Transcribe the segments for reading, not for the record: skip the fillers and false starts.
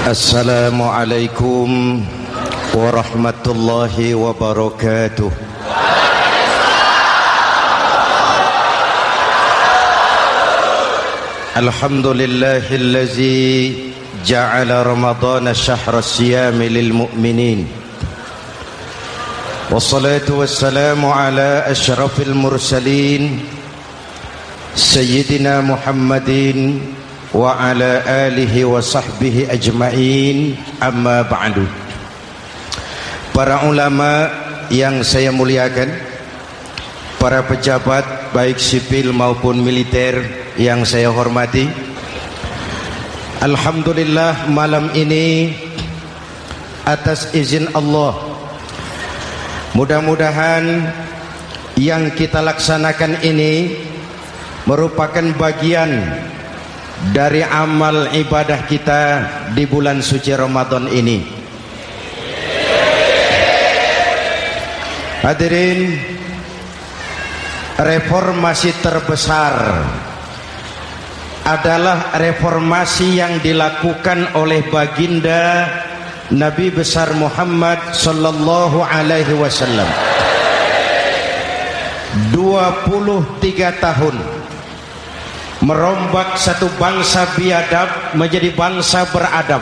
Assalamualaikum warahmatullahi wabarakatuh. Alhamdulillahillazi ja'ala Ramadhana syahra siyami lil mu'minin. Wassalatu wassalamu ala asyrafil mursalin Sayyidina Muhammadin wa ala alihi wa sahbihi ajma'in, amma ba'du. Para ulama yang saya muliakan, para pejabat baik sipil maupun militer yang saya hormati, alhamdulillah malam ini atas izin Allah, mudah-mudahan yang kita laksanakan ini merupakan bagian dari amal ibadah kita di bulan suci Ramadan ini. Hadirin, reformasi terbesar adalah reformasi yang dilakukan oleh baginda Nabi besar Muhammad sallallahu alaihi wasallam. 23 tahun merombak satu bangsa biadab menjadi bangsa beradab,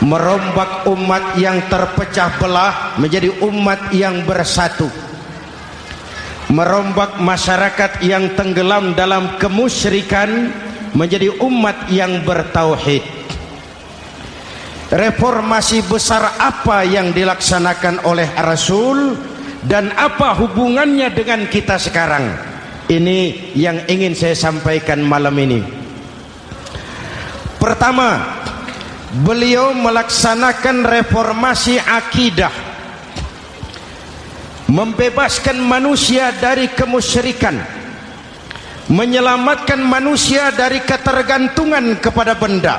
merombak umat yang terpecah belah menjadi umat yang bersatu, merombak masyarakat yang tenggelam dalam kemusyrikan menjadi umat yang bertauhid. Reformasi besar apa yang dilaksanakan oleh Rasul dan apa hubungannya dengan kita sekarang? Ini yang ingin saya sampaikan malam ini. Pertama, beliau melaksanakan reformasi akidah, membebaskan manusia dari kemusyrikan, menyelamatkan manusia dari ketergantungan kepada benda.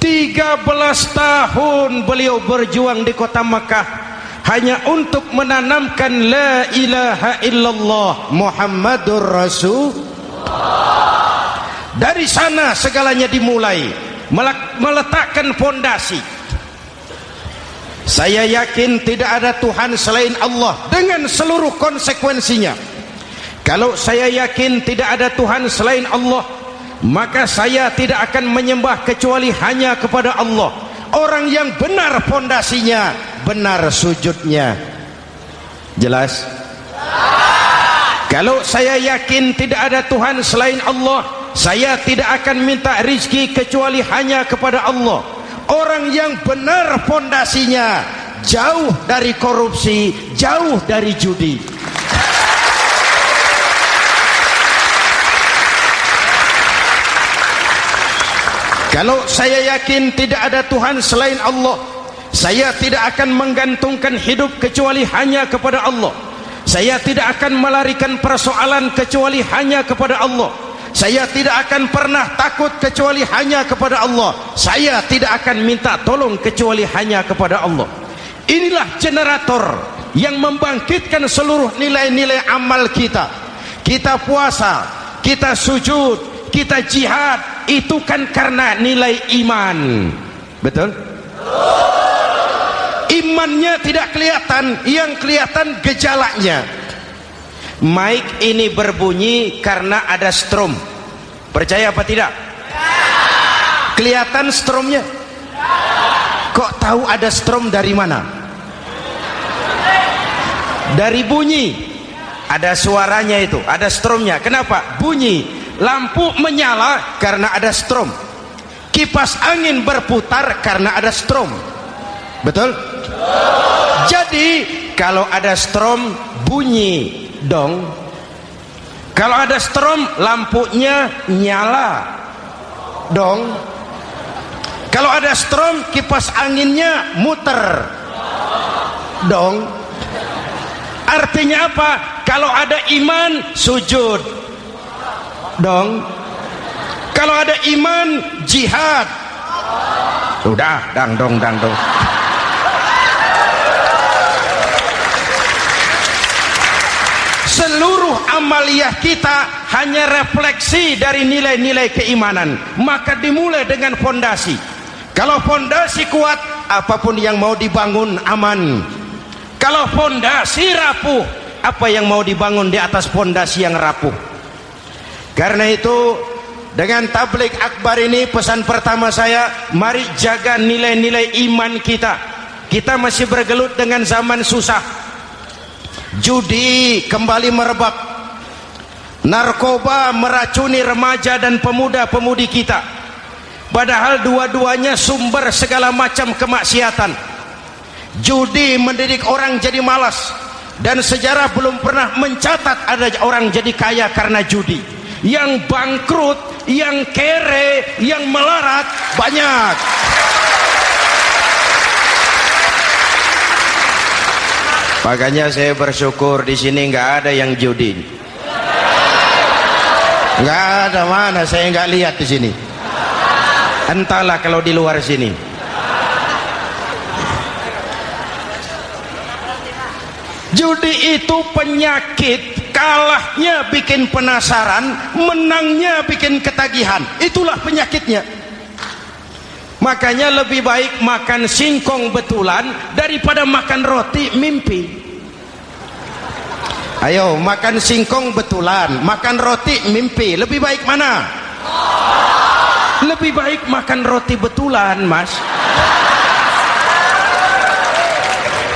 13 tahun beliau berjuang di kota Makkah hanya untuk menanamkan la ilaha illallah Muhammadur Rasulullah. Dari sana segalanya dimulai, meletakkan fondasi. Saya yakin tidak ada Tuhan selain Allah dengan seluruh konsekuensinya. Kalau saya yakin tidak ada Tuhan selain Allah, maka saya tidak akan menyembah kecuali hanya kepada Allah. Orang yang benar fondasinya, benar sujudnya. Jelas? Kalau saya yakin tidak ada Tuhan selain Allah, saya tidak akan minta rizki kecuali hanya kepada Allah. Orang yang benar fondasinya, jauh dari korupsi, jauh dari judi. Kalau saya yakin tidak ada Tuhan selain Allah, saya tidak akan menggantungkan hidup kecuali hanya kepada Allah. Saya tidak akan melarikan persoalan kecuali hanya kepada Allah. Saya tidak akan pernah takut kecuali hanya kepada Allah. Saya tidak akan minta tolong kecuali hanya kepada Allah. Inilah generator yang membangkitkan seluruh nilai-nilai amal kita. Kita puasa, kita sujud, kita jihad, itu kan karena nilai iman. Betul? Imannya tidak kelihatan, yang kelihatan gejalanya. Mic ini berbunyi karena ada strom. Percaya apa tidak? Kelihatan stromnya? Kok tahu ada strom dari mana? Dari bunyi. Ada suaranya itu, ada stromnya. Kenapa? Bunyi. Lampu menyala karena ada strom. Kipas angin berputar karena ada strom. Betul? Jadi kalau ada strom bunyi dong. Kalau ada strom lampunya nyala dong. Kalau ada strom kipas anginnya muter dong. Artinya apa? Kalau ada iman sujud dong. Kalau ada iman jihad. Udah dangdong. seluruh amaliyah kita hanya refleksi dari nilai-nilai keimanan. Maka dimulai dengan fondasi. Kalau fondasi kuat, apapun yang mau dibangun aman. Kalau fondasi rapuh, apa yang mau dibangun di atas fondasi yang rapuh? Karena itu, dengan tabligh akbar ini, pesan pertama saya, mari jaga nilai-nilai iman kita. Kita masih bergelut dengan zaman susah. Judi kembali merebak, narkoba meracuni remaja dan pemuda-pemudi kita, padahal dua-duanya sumber segala macam kemaksiatan. Judi mendidik orang jadi malas, dan sejarah belum pernah mencatat ada orang jadi kaya karena judi. Yang bangkrut, yang kere, yang melarat banyak. Makanya saya bersyukur di sini nggak ada yang judi. Nggak ada, mana saya nggak lihat di sini. Entahlah kalau di luar sini. Judi itu penyakit, kalahnya bikin penasaran, menangnya bikin ketagihan. Itulah penyakitnya. Makanya lebih baik makan singkong betulan daripada makan roti mimpi. Ayo, makan singkong betulan, makan roti mimpi, lebih baik mana? Lebih baik makan roti betulan, Mas.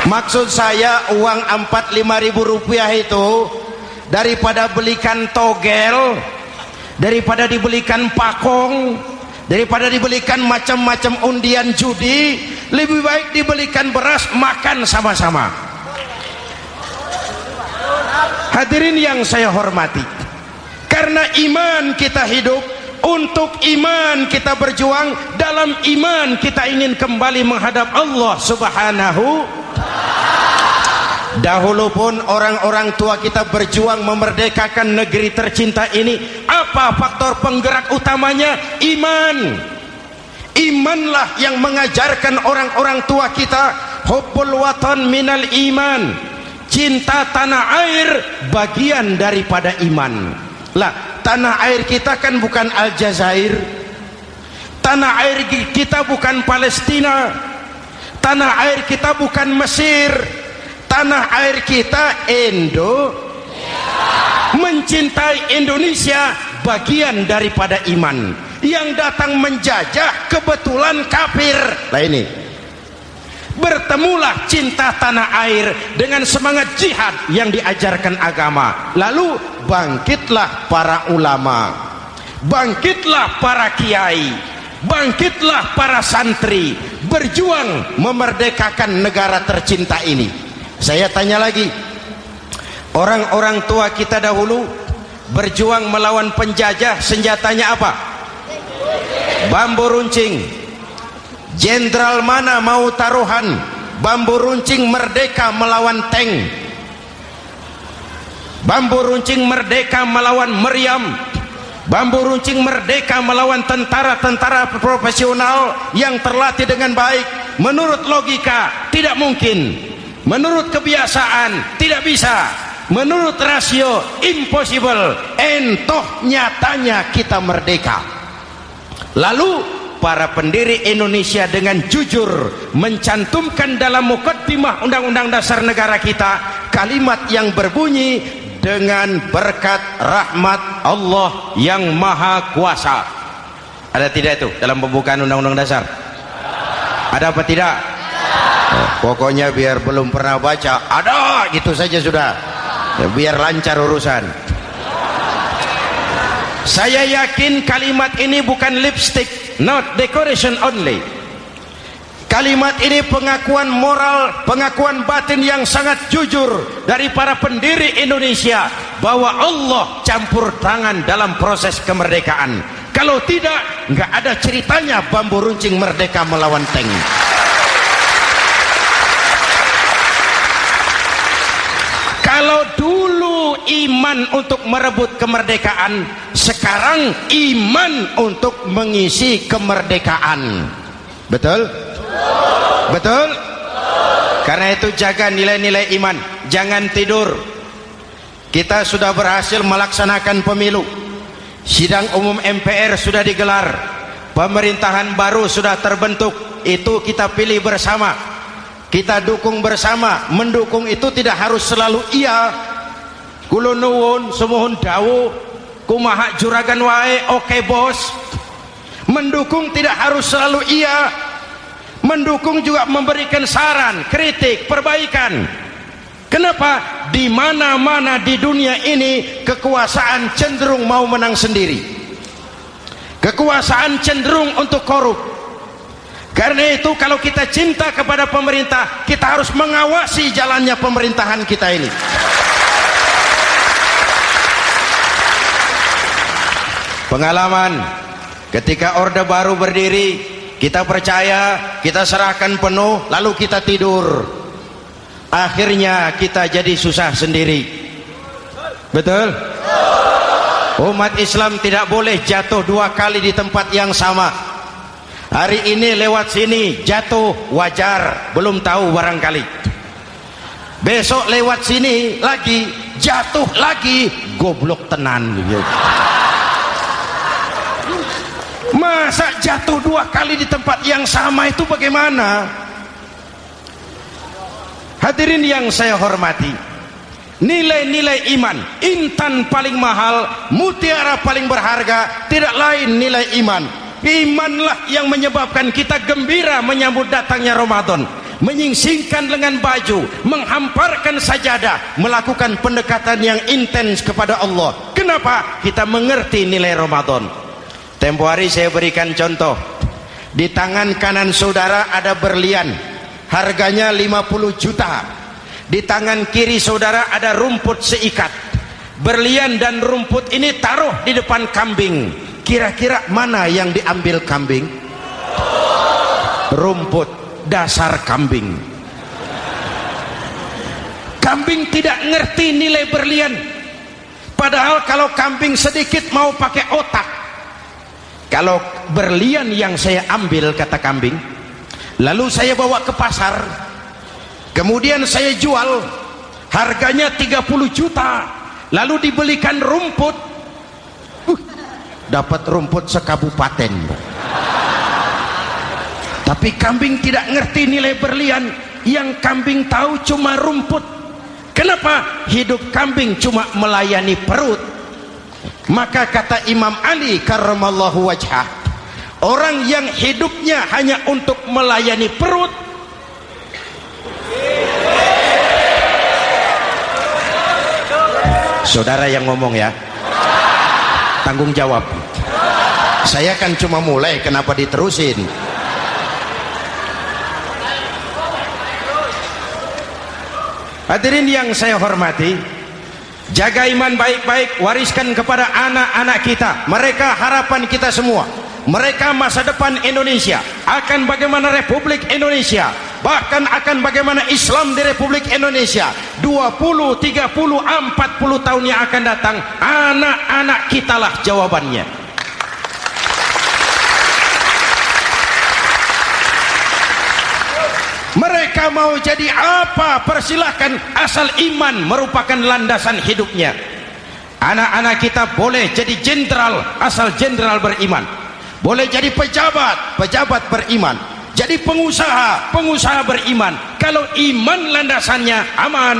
Maksud saya, uang 4-5 ribu rupiah itu daripada belikan togel, daripada dibelikan pakong, daripada dibelikan macam-macam undian judi, lebih baik dibelikan beras, makan sama-sama. Hadirin yang saya hormati, karena iman kita hidup, untuk iman kita berjuang, dalam iman kita ingin kembali menghadap Allah Subhanahu. Dahulu pun orang-orang tua kita berjuang memerdekakan negeri tercinta ini. Apa faktor penggerak utamanya? Iman. Imanlah yang mengajarkan orang-orang tua kita, hubbul watan minal iman. Cinta tanah air bagian daripada iman. Lah, tanah air kita kan bukan Aljazair. Tanah air kita bukan Palestina. Tanah air kita bukan Mesir. Tanah air kita mencintai Indonesia bagian daripada iman. Yang datang menjajah kebetulan kafir. Lah ini, bertemulah cinta tanah air dengan semangat jihad yang diajarkan agama. Lalu bangkitlah para ulama, bangkitlah para kiai, bangkitlah para santri, berjuang memerdekakan negara tercinta ini. Saya tanya lagi, orang-orang tua kita dahulu berjuang melawan penjajah, senjatanya apa? Bambu runcing. Jenderal mana mau taruhan? Bambu runcing merdeka melawan tank. Bambu runcing merdeka melawan meriam. Bambu runcing merdeka melawan tentara-tentara profesional yang terlatih dengan baik. Menurut logika tidak mungkin. Menurut kebiasaan tidak bisa. Menurut rasio impossible. Entoh nyatanya kita merdeka. Lalu para pendiri Indonesia dengan jujur mencantumkan dalam mukaddimah Undang-Undang Dasar Negara kita kalimat yang berbunyi, dengan berkat rahmat Allah yang Maha Kuasa. Ada tidak itu dalam pembukaan Undang-Undang Dasar? Ada apa tidak? Pokoknya biar belum pernah baca, ada gitu saja sudah, biar lancar urusan. Saya yakin kalimat ini bukan lipstick, not decoration only. Kalimat ini pengakuan moral, pengakuan batin yang sangat jujur dari para pendiri Indonesia bahwa Allah campur tangan dalam proses kemerdekaan. Kalau tidak, nggak ada ceritanya bambu runcing merdeka melawan tank. Kalau dulu iman untuk merebut kemerdekaan, sekarang iman untuk mengisi kemerdekaan. Betul? Betul? Karena itu jaga nilai-nilai iman, jangan tidur. kita sudah berhasil melaksanakan pemilu, sidang umum MPR sudah digelar, pemerintahan baru sudah terbentuk. Itu kita pilih bersama, kita dukung bersama. Mendukung itu tidak harus selalu iya, kula nuwun sumuhun dawuh kumaha juragan wae oke bos. Mendukung tidak harus selalu iya, mendukung juga memberikan saran, kritik, perbaikan. Kenapa? Di mana-mana di dunia ini kekuasaan cenderung mau menang sendiri, kekuasaan cenderung untuk korup. Karena itu kalau kita cinta kepada pemerintah, kita harus mengawasi jalannya pemerintahan kita ini. Pengalaman ketika Orde Baru berdiri, kita percaya, kita serahkan penuh, lalu kita tidur. Akhirnya kita jadi susah sendiri. Betul? Umat Islam tidak boleh jatuh dua kali di tempat yang sama. Hari ini lewat sini jatuh wajar, belum tahu barangkali. Besok lewat sini lagi jatuh lagi, goblok tenan. Masa jatuh dua kali di tempat yang sama itu bagaimana? Hadirin yang saya hormati, nilai-nilai iman, intan paling mahal, mutiara paling berharga, tidak lain nilai iman. Imanlah yang menyebabkan kita gembira menyambut datangnya Ramadan, menyingsingkan lengan baju, menghamparkan sajadah, melakukan pendekatan yang intens kepada Allah. Kenapa? Kita mengerti nilai Ramadan. Tempo hari saya berikan contoh. Di tangan kanan saudara ada berlian, harganya 50 juta. Di tangan kiri saudara ada rumput seikat. Berlian dan rumput ini taruh di depan kambing. Kira-kira mana yang diambil kambing? Rumput, dasar kambing. Kambing tidak ngerti nilai berlian. Padahal kalau kambing sedikit mau pakai otak. Kalau berlian yang saya ambil, kata kambing, lalu saya bawa ke pasar, kemudian saya jual, harganya 30 juta, lalu dibelikan rumput, dapat rumput sekabupaten. Tapi kambing tidak ngerti nilai berlian. Yang kambing tahu cuma rumput. Kenapa? Hidup kambing cuma melayani perut. Maka kata Imam Ali karramallahu wajhah, orang yang hidupnya hanya untuk melayani perut, saudara yang ngomong ya, tanggung jawab. Saya kan cuma mulai, kenapa diterusin? Hadirin yang saya hormati, jaga iman baik-baik, wariskan kepada anak-anak kita. Mereka harapan kita semua. Mereka masa depan Indonesia. Akan bagaimana Republik Indonesia, bahkan akan bagaimana Islam di Republik Indonesia 20, 30, 40 tahun yang akan datang. Anak-anak kitalah jawabannya. Mereka mau jadi apa, persilahkan, asal iman merupakan landasan hidupnya. Anak-anak kita boleh jadi jenderal asal jenderal beriman, boleh jadi pejabat, pejabat beriman, jadi pengusaha, pengusaha beriman. Kalau iman landasannya aman.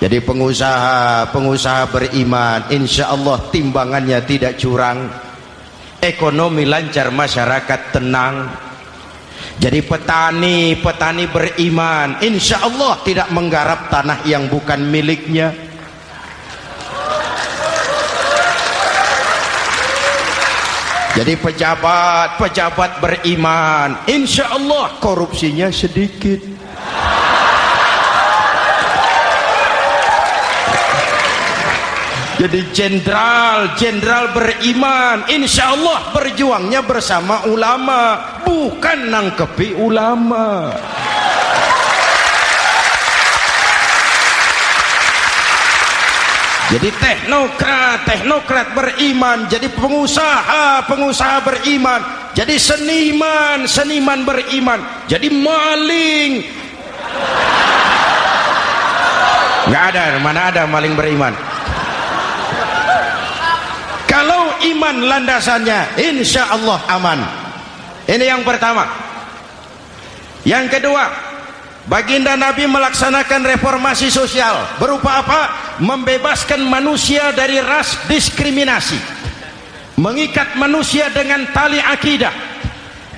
Jadi pengusaha, pengusaha beriman, insya Allah timbangannya tidak curang, ekonomi lancar, masyarakat tenang. Jadi petani, petani beriman, insya Allah tidak menggarap tanah yang bukan miliknya. Jadi pejabat, pejabat beriman, insya Allah korupsinya sedikit. Jadi jenderal, jenderal beriman, insya Allah berjuangnya bersama ulama, bukan nangkepi ulama. Jadi teknokrat, teknokrat beriman, jadi pengusaha, pengusaha beriman, jadi seniman, seniman beriman, jadi maling. Nggak ada, mana ada maling beriman? iman landasannya, insya Allah aman. Ini yang pertama. Yang kedua, baginda Nabi melaksanakan reformasi sosial. Berupa apa? Membebaskan manusia dari ras diskriminasi, mengikat manusia dengan tali akidah.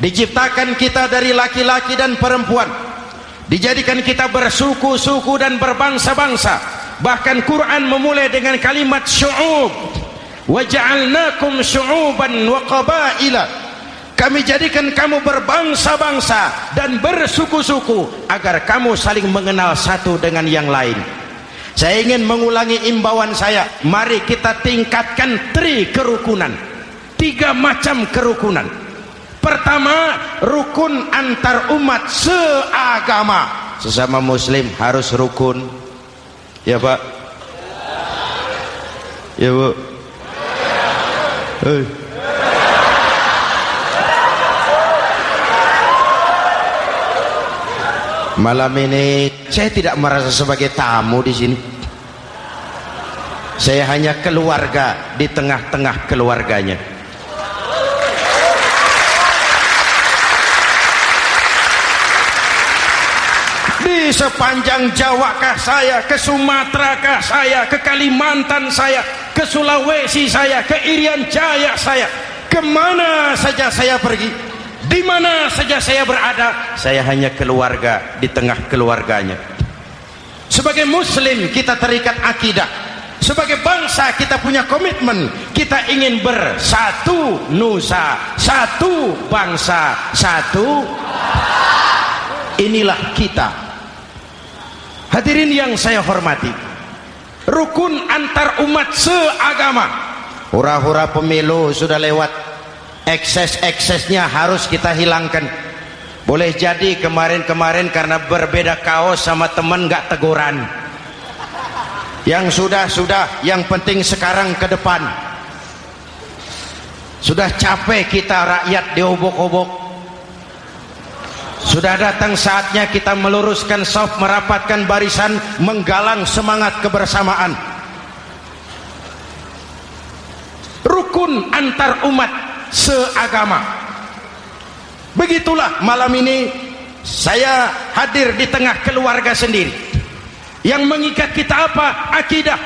Diciptakan kita dari laki-laki dan perempuan, dijadikan kita bersuku-suku dan berbangsa-bangsa. Bahkan Quran memulai dengan kalimat syu'ub, wa ja'alnakum syu'uban wa qabaila. Kami jadikan kamu berbangsa-bangsa dan bersuku-suku agar kamu saling mengenal satu dengan yang lain. Saya ingin mengulangi imbauan saya, mari kita tingkatkan kerukunan. 3 macam kerukunan. Pertama, rukun antar umat seagama. Sesama muslim harus rukun. Ya Pak? Ya Bu? Malam ini saya tidak merasa sebagai tamu di sini. Saya hanya keluarga di tengah-tengah keluarganya. Di sepanjang Jawa kah saya, ke Sumatera kah saya, ke Kalimantan saya, ke Sulawesi saya, ke Irian Jaya saya, kemana saja saya pergi, di mana saja saya berada, saya hanya keluarga di tengah keluarganya. Sebagai muslim kita terikat akidah, sebagai bangsa kita punya komitmen, kita ingin bersatu nusa, satu bangsa, satu. Inilah kita. Hadirin yang saya hormati, rukun antar umat seagama. Hura-hura pemilu sudah lewat, ekses-eksesnya harus kita hilangkan. Boleh jadi kemarin-kemarin karena berbeda kaos sama teman gak teguran. Yang sudah-sudah, yang penting sekarang ke depan. Sudah capek kita rakyat diobok-obok. Sudah datang saatnya kita meluruskan saf, merapatkan barisan, menggalang semangat kebersamaan. Rukun antar umat seagama. Begitulah malam ini saya hadir di tengah keluarga sendiri. Yang mengikat kita apa? Akidah.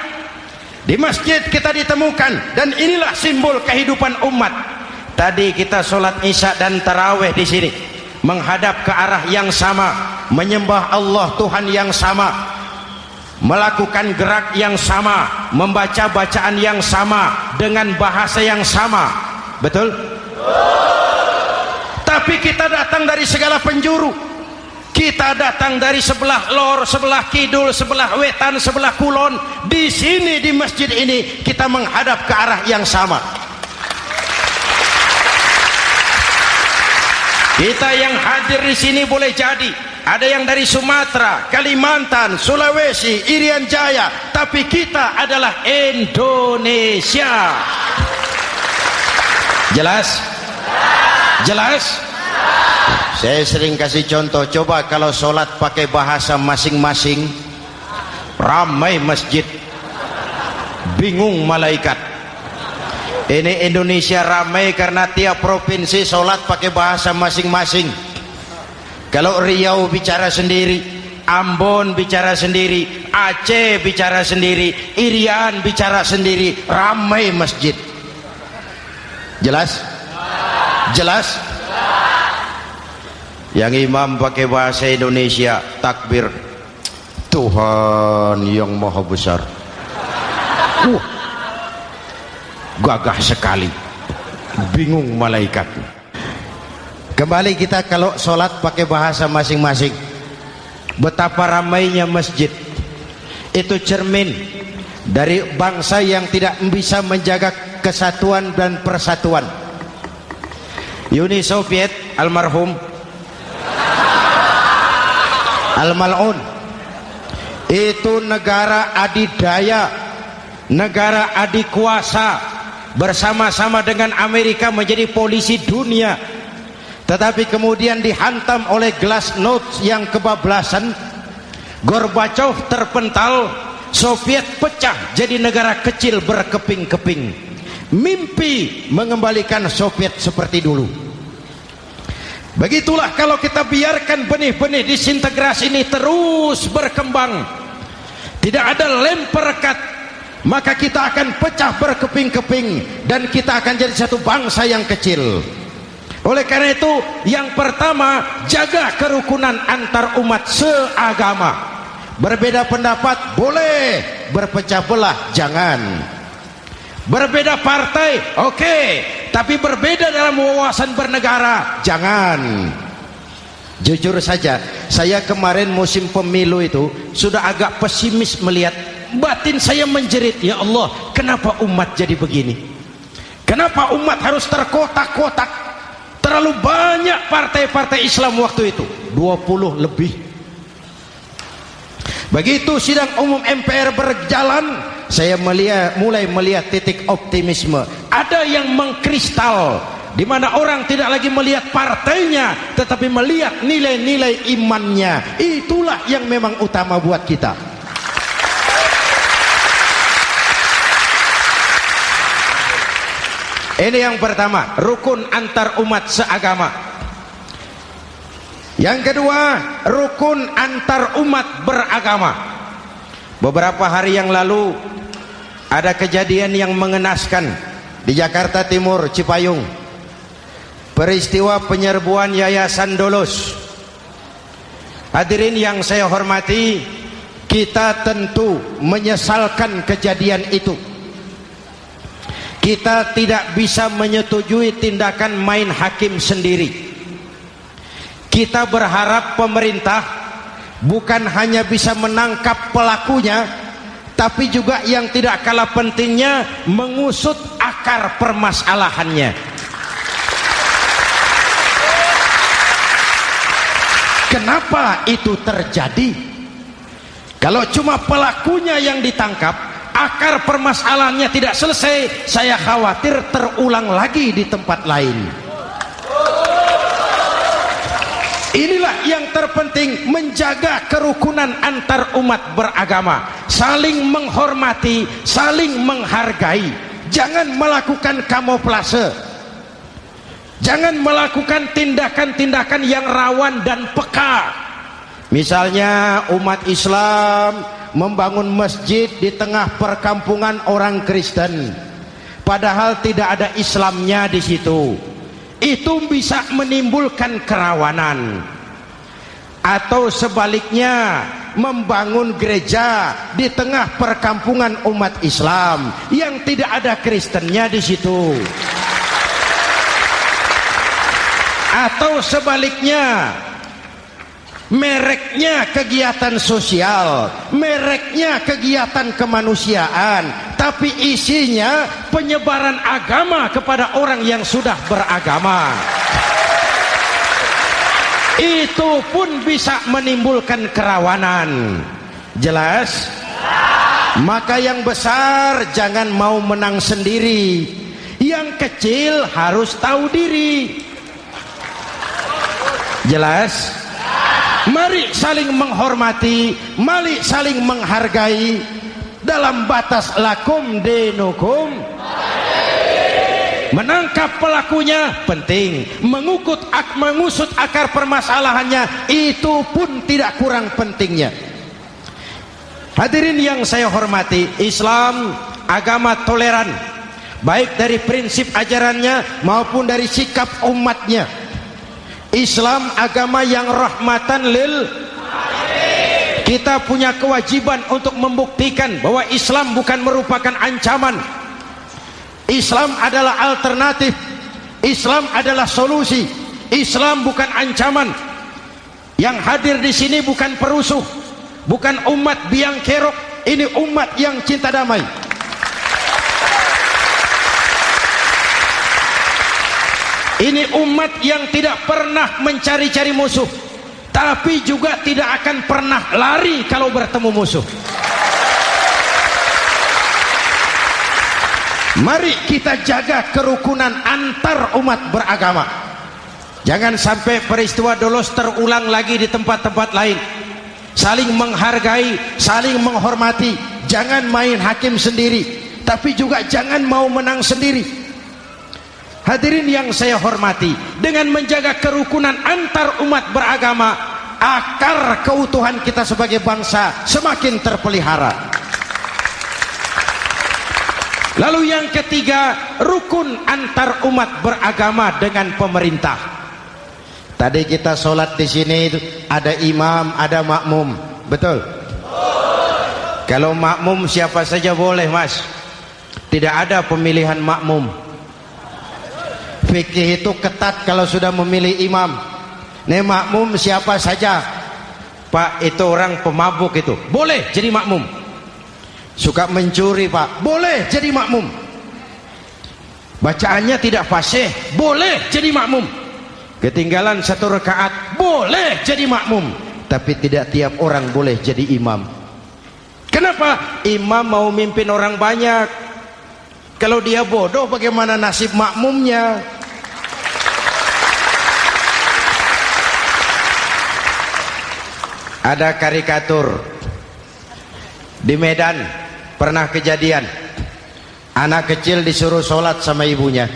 Di masjid kita ditemukan, dan inilah simbol kehidupan umat. Tadi kita sholat isya dan tarawih di sini, menghadap ke arah yang sama, menyembah Allah Tuhan yang sama, melakukan gerak yang sama, membaca bacaan yang sama, dengan bahasa yang sama. Betul? Tapi kita datang dari segala penjuru. Kita datang dari sebelah lor, sebelah kidul, sebelah wetan, sebelah kulon. Di sini di masjid ini kita menghadap ke arah yang sama. Kita yang hadir di sini boleh jadi ada yang dari Sumatera, Kalimantan, Sulawesi, Irian Jaya, tapi kita adalah Indonesia. Jelas? Jelas? Saya sering kasih contoh, coba kalau sholat pakai bahasa masing-masing, ramai masjid, bingung malaikat. Ini Indonesia ramai karena tiap provinsi sholat pakai bahasa masing-masing. Kalau Riau bicara sendiri, Ambon bicara sendiri, Aceh bicara sendiri, Irian bicara sendiri, ramai masjid. Jelas? Jelas? Yang imam pakai bahasa Indonesia, takbir, Tuhan yang maha besar. Gagah sekali, bingung malaikat. Kembali kita kalau sholat pakai bahasa masing-masing. Betapa ramainya masjid. Itu cermin dari bangsa yang tidak bisa menjaga kesatuan dan persatuan. Uni Soviet almarhum al-mal'un, itu negara adidaya, negara adikuasa, bersama-sama dengan Amerika menjadi polisi dunia. Tetapi kemudian dihantam oleh glasnost yang kebablasan, Gorbachev terpental, Soviet pecah jadi negara kecil berkeping-keping. mimpi mengembalikan Soviet seperti dulu. Begitulah kalau kita biarkan benih-benih disintegrasi ini terus berkembang, tidak ada lem perekat, maka kita akan pecah berkeping-keping dan kita akan jadi satu bangsa yang kecil. Oleh karena itu, yang pertama, jaga kerukunan antar umat seagama. Berbeda pendapat boleh, berpecah belah jangan. Berbeda partai oke, tapi berbeda dalam wawasan bernegara jangan. Jujur saja, saya kemarin musim pemilu itu sudah agak pesimis melihat, batin saya menjerit, ya Allah, kenapa umat jadi begini? Kenapa umat harus terkotak-kotak? Terlalu banyak partai-partai Islam waktu itu, 20 lebih. Begitu sidang umum MPR berjalan, saya mulai melihat titik optimisme. Ada yang mengkristal, di mana orang tidak lagi melihat partainya, tetapi melihat nilai-nilai imannya. Itulah yang memang utama buat kita. Ini yang pertama, rukun antar umat seagama. Yang kedua, rukun antar umat beragama. Beberapa hari yang lalu ada kejadian yang mengenaskan di Jakarta Timur, Cipayung. Peristiwa penyerbuan Yayasan Dolos. Hadirin yang saya hormati, kita tentu menyesalkan kejadian itu. Kita tidak bisa menyetujui tindakan main hakim sendiri. Kita berharap pemerintah bukan hanya bisa menangkap pelakunya, tapi juga yang tidak kalah pentingnya mengusut akar permasalahannya. Kenapa itu terjadi? Kalau cuma pelakunya yang ditangkap, akar permasalahannya tidak selesai, saya khawatir terulang lagi di tempat lain. Inilah yang terpenting, menjaga kerukunan antar umat beragama, saling menghormati, saling menghargai. Jangan melakukan kamuflase, jangan melakukan tindakan-tindakan yang rawan dan peka. Misalnya umat Islam membangun masjid di tengah perkampungan orang Kristen, padahal tidak ada Islamnya di situ. Itu bisa menimbulkan kerawanan. Atau sebaliknya, membangun gereja di tengah perkampungan umat Islam yang tidak ada Kristennya di situ. Atau sebaliknya, mereknya kegiatan sosial, mereknya kegiatan kemanusiaan, tapi isinya penyebaran agama kepada orang yang sudah beragama. Itu pun bisa menimbulkan kerawanan. Jelas? Maka yang besar jangan mau menang sendiri, yang kecil harus tahu diri. Jelas? Mari saling menghormati, mari saling menghargai dalam batas lakum dinukum. Menangkap pelakunya penting, mengusut akar permasalahannya itu pun tidak kurang pentingnya. Hadirin yang saya hormati, Islam agama toleran, baik dari prinsip ajarannya maupun dari sikap umatnya. Islam agama yang rahmatan lil alamin. Kita punya kewajiban untuk membuktikan bahwa Islam bukan merupakan ancaman. Islam adalah alternatif. Islam adalah solusi. Islam bukan ancaman. Yang hadir di sini bukan perusuh, bukan umat biang kerok. Ini umat yang cinta damai. Ini umat yang tidak pernah mencari-cari musuh, tapi juga tidak akan pernah lari kalau bertemu musuh. Mari kita jaga kerukunan antar umat beragama. Jangan sampai peristiwa Dolos terulang lagi di tempat-tempat lain. Saling menghargai, saling menghormati. Jangan main hakim sendiri, tapi juga jangan mau menang sendiri. Hadirin yang saya hormati, dengan menjaga kerukunan antar umat beragama, akar keutuhan kita sebagai bangsa semakin terpelihara. Lalu yang ketiga, rukun antar umat beragama dengan pemerintah. Tadi kita sholat di sini ada imam, ada makmum, betul? Kalau makmum siapa saja boleh, Mas. Tidak ada pemilihan makmum. Fikih itu ketat kalau sudah memilih imam. Nih makmum siapa saja. Pak, itu orang pemabuk itu, boleh jadi makmum. Suka mencuri, Pak, boleh jadi makmum. Bacaannya tidak fasih, boleh jadi makmum. Ketinggalan 1 rakaat, boleh jadi makmum. Tapi tidak tiap orang boleh jadi imam. Kenapa? Imam mau mimpin orang banyak. Kalau dia bodoh, bagaimana nasib makmumnya? Ada karikatur di Medan, pernah kejadian anak kecil disuruh sholat sama ibunya.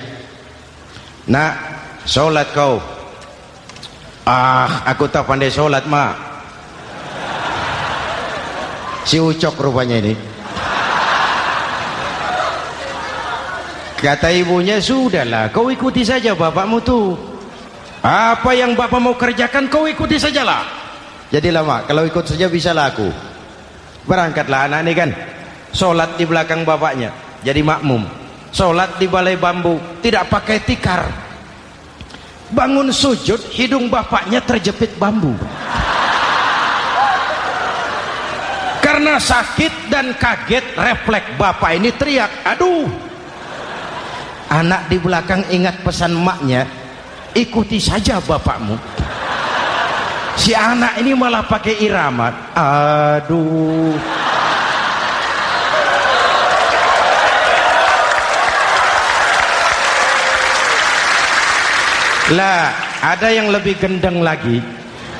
Nak, sholat kau. Ah, aku tak pandai sholat, mak. Si Ucok rupanya ini. Kata ibunya, sudahlah, kau ikuti saja bapakmu tuh. Apa yang bapak mau kerjakan, kau ikuti sajalah. Jadilah, mak, kalau ikut saja bisa laku. Berangkatlah anak ini kan, sholat di belakang bapaknya, jadi makmum. Sholat di balai bambu, tidak pakai tikar. Bangun sujud, hidung bapaknya terjepit bambu. Karena sakit dan kaget, refleks bapak ini teriak, aduh. Anak di belakang ingat pesan maknya, ikuti saja bapakmu. Si anak ini malah pakai irama, aduh. Lah, ada yang lebih gendeng lagi.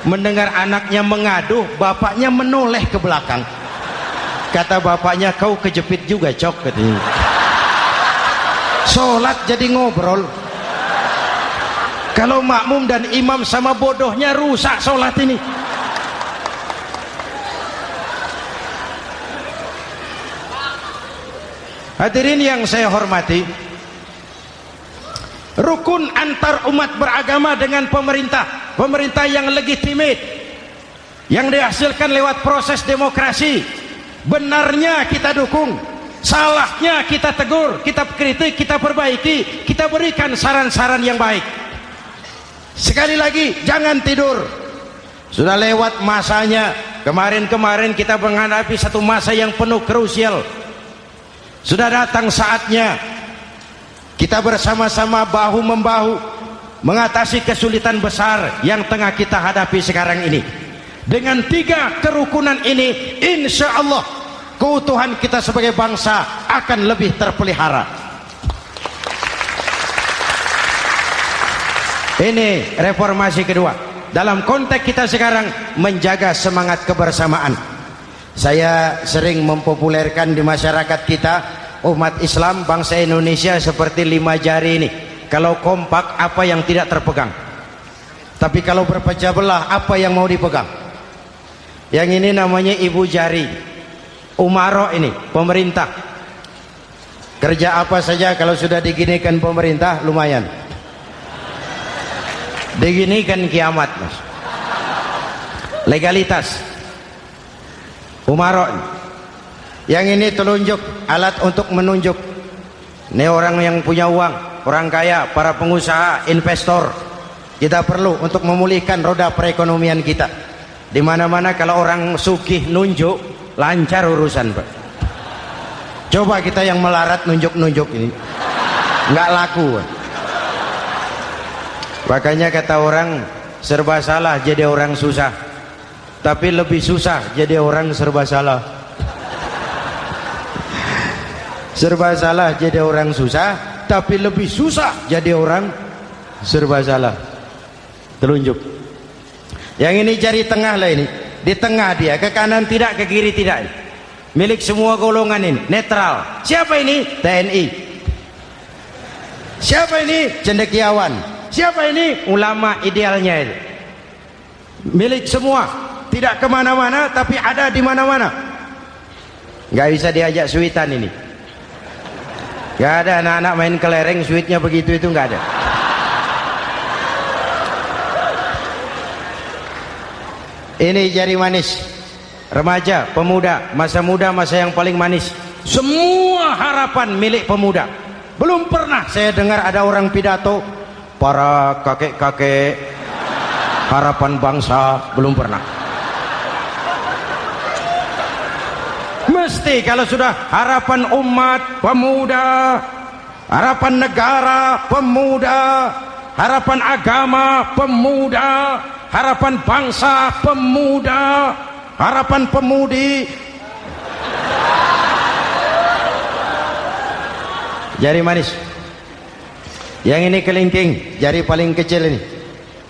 Mendengar anaknya mengadu, bapaknya menoleh ke belakang. Kata bapaknya, kau kejepit juga, Cok, katanya. Sholat jadi ngobrol. Kalau makmum dan imam sama bodohnya, rusak sholat ini. Hadirin yang saya hormati, rukun antar umat beragama dengan pemerintah, pemerintah yang legitimate, yang dihasilkan lewat proses demokrasi. Benarnya kita dukung, salahnya kita tegur, kita kritik, kita perbaiki, kita berikan saran-saran yang baik. Sekali lagi, jangan tidur. Sudah lewat masanya. Kemarin-kemarin kita menghadapi satu masa yang penuh krusial. Sudah datang saatnya kita bersama-sama bahu-membahu mengatasi kesulitan besar yang tengah kita hadapi sekarang ini. Dengan 3 kerukunan ini, insya Allah keutuhan kita sebagai bangsa akan lebih terpelihara. Ini reformasi kedua. Dalam konteks kita sekarang, menjaga semangat kebersamaan. Saya sering mempopulerkan di masyarakat kita, umat Islam bangsa Indonesia seperti 5 jari ini. Kalau kompak, apa yang tidak terpegang. Tapi kalau berpecah belah, apa yang mau dipegang? Yang ini namanya ibu jari. Umaro ini, pemerintah. Kerja apa saja kalau sudah diginikan pemerintah, lumayan. Diginikan kiamat, Mas. Legalitas. Umaro. Yang ini telunjuk, alat untuk menunjuk. Ini orang yang punya uang, orang kaya, para pengusaha, investor. Kita perlu untuk memulihkan roda perekonomian kita. Di mana-mana kalau orang sugih nunjuk, lancar urusan, Pak. Coba kita yang melarat nunjuk-nunjuk ini, nggak laku. Makanya kata orang, serba salah jadi orang susah, tapi lebih susah jadi orang serba salah. Serba salah jadi orang susah, tapi lebih susah jadi orang serba salah. Telunjuk. Yang ini jari tengah lah ini, di tengah dia, ke kanan tidak, ke kiri tidak. milik semua golongan ini, netral. Siapa ini? TNI. Siapa ini? Cendekiawan. Siapa ini? Ulama idealnya itu. Milik semua, tidak kemana-mana tapi ada di mana-mana. Nggak bisa diajak suitan ini. Nggak ada anak-anak main kelereng suitnya begitu, itu nggak ada. Ini jari manis, remaja, pemuda, masa muda, masa yang paling manis. Semua harapan milik pemuda. Belum pernah saya dengar ada orang pidato para kakek-kakek harapan bangsa, belum pernah. Mesti kalau sudah harapan umat, pemuda, harapan negara, pemuda, harapan agama, pemuda, harapan bangsa, pemuda, harapan pemudi. Jari manis. Yang ini kelingking, jari paling kecil ini.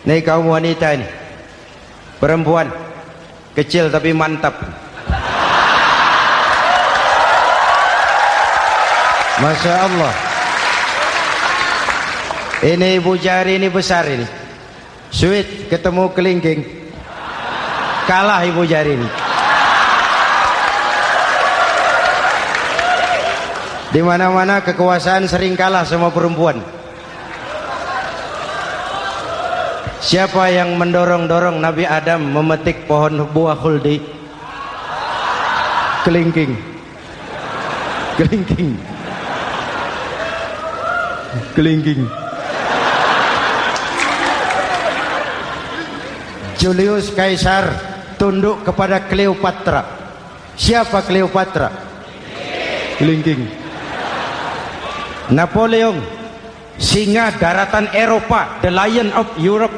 Ini kaum wanita ini. Perempuan. Kecil tapi mantap. Masya Allah. Ini ibu jari ini besar ini. Sweet ketemu kelingking, kalah ibu jari ini. Di mana-mana kekuasaan sering kalah sama perempuan. Siapa yang mendorong-dorong Nabi Adam memetik pohon buah khuldi? Kelingking. Kelingking. Kelingking. Julius Caesar tunduk kepada Cleopatra. Siapa Cleopatra? Kelingking. Napoleon, singa daratan Eropa, the lion of Europe,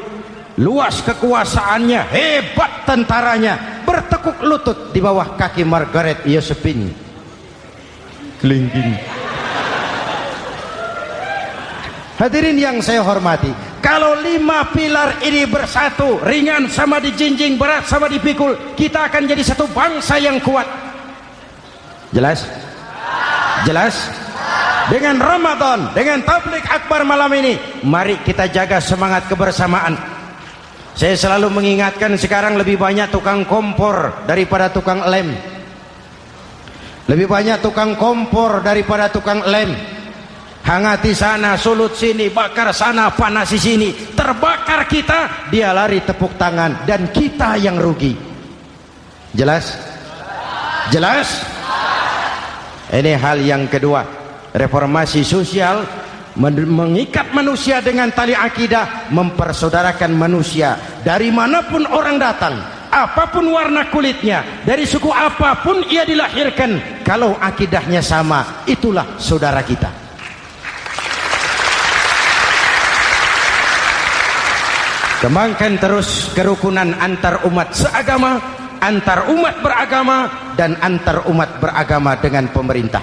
luas kekuasaannya, hebat tentaranya, bertekuk lutut di bawah kaki Margaret Josephine. Kelingking. Hadirin yang saya hormati, kalau 5 pilar ini bersatu, ringan sama dijinjing, berat sama dipikul, kita akan jadi satu bangsa yang kuat. Jelas? Jelas? Dengan Ramadan, dengan tabligh akbar malam ini, mari kita jaga semangat kebersamaan. Saya selalu mengingatkan, sekarang lebih banyak tukang kompor daripada tukang lem. Lebih banyak tukang kompor daripada tukang lem. Hangati sana, sulut sini, bakar sana, panasi sini. Terbakar kita, dia lari tepuk tangan, dan kita yang rugi. Jelas? Jelas? Ini hal yang kedua. Reformasi sosial mengikat manusia dengan tali akidah, mempersaudarakan manusia dari manapun orang datang, apapun warna kulitnya, dari suku apapun ia dilahirkan, kalau akidahnya sama, itulah saudara kita. Kembangkan terus kerukunan antar umat seagama, antar umat beragama, dan antar umat beragama dengan pemerintah.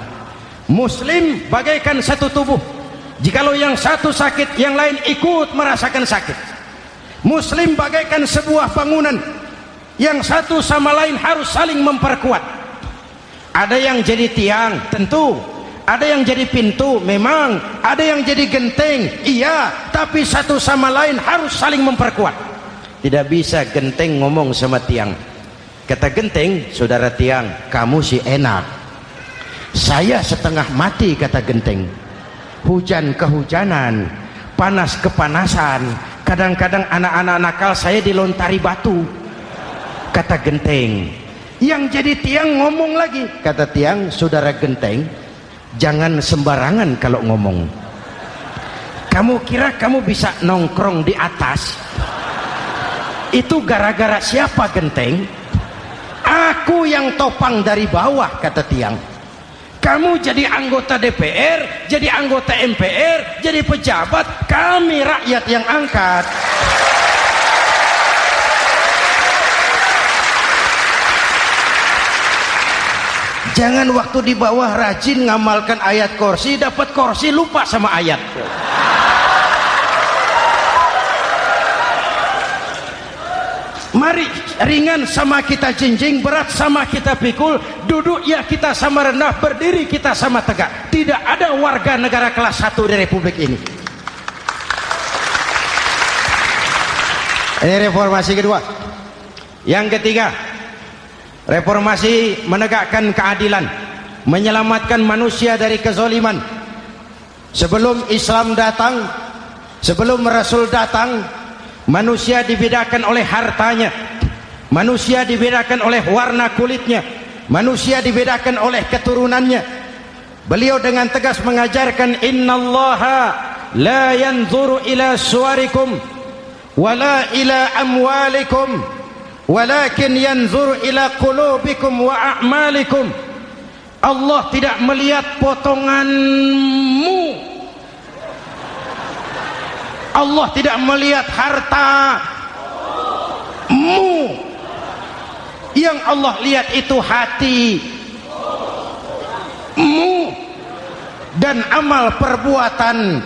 Muslim bagaikan satu tubuh. Jikalau yang satu sakit, yang lain ikut merasakan sakit. Muslim bagaikan sebuah bangunan, yang satu sama lain harus saling memperkuat. Ada yang jadi tiang, tentu. Ada yang jadi pintu, memang. Ada yang jadi genteng, iya. Tapi satu sama lain harus saling memperkuat. Tidak bisa genteng ngomong sama tiang. Kata genteng, saudara tiang, kamu sih enak. Saya setengah mati, kata genteng. Hujan kehujanan, panas kepanasan, kadang-kadang anak-anak nakal saya dilontari batu, kata genteng. Yang jadi tiang ngomong lagi, kata tiang, saudara genteng, jangan sembarangan kalau ngomong. Kamu kira kamu bisa nongkrong di atas? Itu gara-gara siapa, genteng? Aku yang topang dari bawah, kata tiang. Kamu jadi anggota DPR, jadi anggota MPR, jadi pejabat, kami rakyat yang angkat. Jangan waktu di bawah rajin ngamalkan ayat kursi, dapat kursi lupa sama ayat. Mari ringan sama kita jinjing, berat sama kita pikul, duduk ya kita sama rendah, berdiri kita sama tegak. Tidak ada warga negara kelas 1 di Republik ini. Ini reformasi kedua. Yang ketiga, reformasi menegakkan keadilan, menyelamatkan manusia dari kezaliman. Sebelum Islam datang, sebelum Rasul datang, manusia dibedakan oleh hartanya, manusia dibedakan oleh warna kulitnya, manusia dibedakan oleh keturunannya. Beliau dengan tegas mengajarkan, innallaha la yanzuru ila suwarikum wala ila amwalikum walakin yanzuru ila qulubikum wa a'malikum. Allah tidak melihat potonganmu, Allah tidak melihat hartamu. Yang Allah lihat itu hatimu dan amal perbuatan.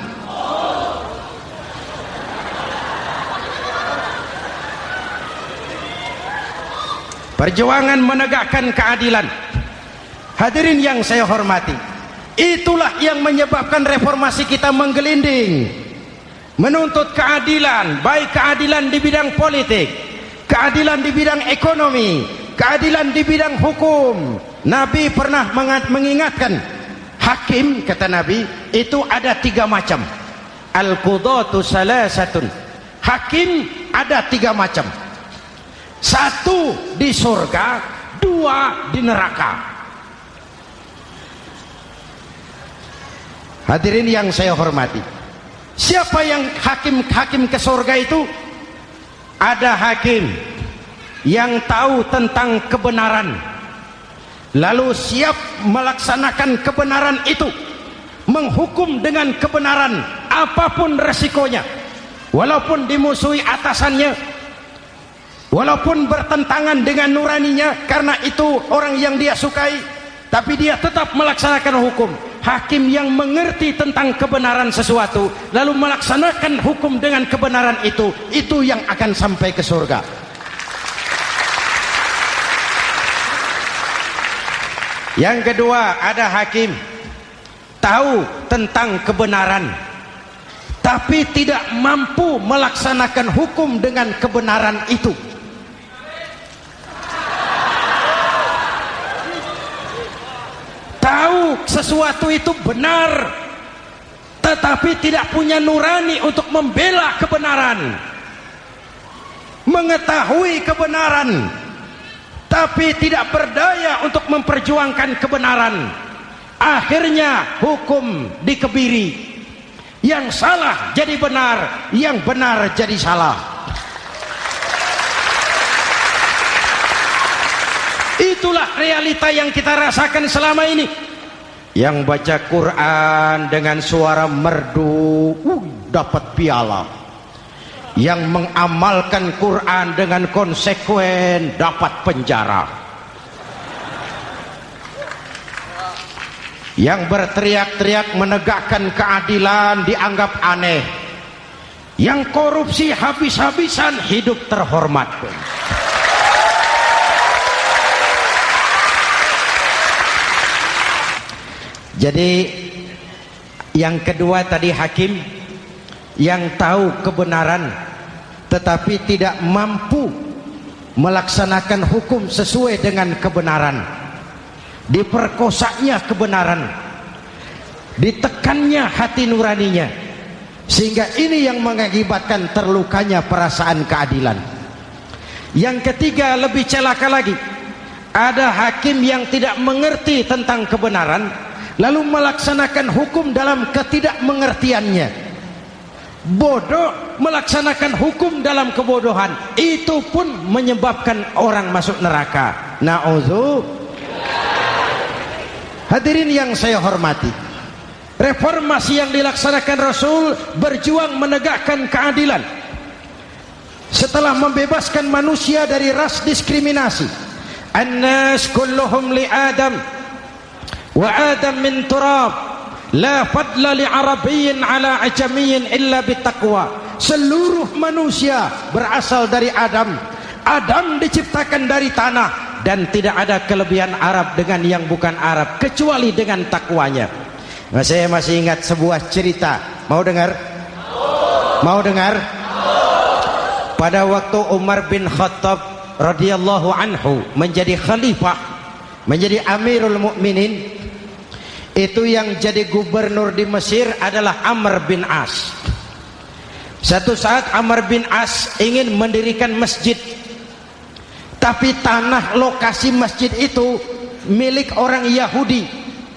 Perjuangan menegakkan keadilan. Hadirin yang saya hormati, itulah yang menyebabkan reformasi kita menggelinding, menuntut keadilan, baik keadilan di bidang politik, keadilan di bidang ekonomi, keadilan di bidang hukum. Nabi pernah mengingatkan, hakim, kata Nabi, itu ada 3 macam. Al-qudatu salasatun. Hakim ada 3 macam. 1 di surga, 2 di neraka. Hadirin yang saya hormati, siapa yang hakim ke surga itu? Ada hakim yang tahu tentang kebenaran, lalu siap melaksanakan kebenaran itu, menghukum dengan kebenaran apapun resikonya, walaupun dimusuhi atasannya, walaupun bertentangan dengan nuraninya, karena itu orang yang dia sukai, tapi dia tetap melaksanakan hukum. Hakim yang mengerti tentang kebenaran sesuatu lalu melaksanakan hukum dengan kebenaran itu yang akan sampai ke surga. Yang kedua, ada hakim tahu tentang kebenaran tapi tidak mampu melaksanakan hukum dengan kebenaran itu. Tahu sesuatu itu benar tetapi tidak punya nurani untuk membela kebenaran, mengetahui kebenaran tapi tidak berdaya untuk memperjuangkan kebenaran. Akhirnya hukum dikebiri, yang salah jadi benar, yang benar jadi salah. Itulah realita yang kita rasakan selama ini. Yang baca Quran dengan suara merdu dapat piala, yang mengamalkan Quran dengan konsekuen dapat penjara, yang berteriak-teriak menegakkan keadilan dianggap aneh, yang korupsi habis-habisan hidup terhormat. Jadi yang kedua tadi hakim yang tahu kebenaran tetapi tidak mampu melaksanakan hukum sesuai dengan kebenaran, diperkosanya kebenaran, ditekannya hati nuraninya, sehingga ini yang mengakibatkan terlukanya perasaan keadilan. Yang ketiga lebih celaka lagi, ada hakim yang tidak mengerti tentang kebenaran lalu melaksanakan hukum dalam ketidakmengertiannya, bodoh melaksanakan hukum dalam kebodohan. Itu pun menyebabkan orang masuk neraka. Na'udzubillah. Hadirin yang saya hormati, reformasi yang dilaksanakan Rasul berjuang menegakkan keadilan setelah membebaskan manusia dari ras diskriminasi. An-nas kulluhum li Adam wa Adam min turab, la fadla li arabiyyin ala ajamiyyin illa bitaqwa. Seluruh manusia berasal dari Adam, Adam diciptakan dari tanah, dan tidak ada kelebihan Arab dengan yang bukan Arab kecuali dengan takwanya. Nah, saya masih ingat sebuah cerita. Mau dengar? Mau dengar? Pada waktu Umar bin Khattab radhiyallahu anhu menjadi khalifah, menjadi Amirul Mukminin, itu yang jadi gubernur di Mesir adalah Amr bin As. Satu saat Amr bin As ingin mendirikan masjid, tapi tanah lokasi masjid itu milik orang Yahudi,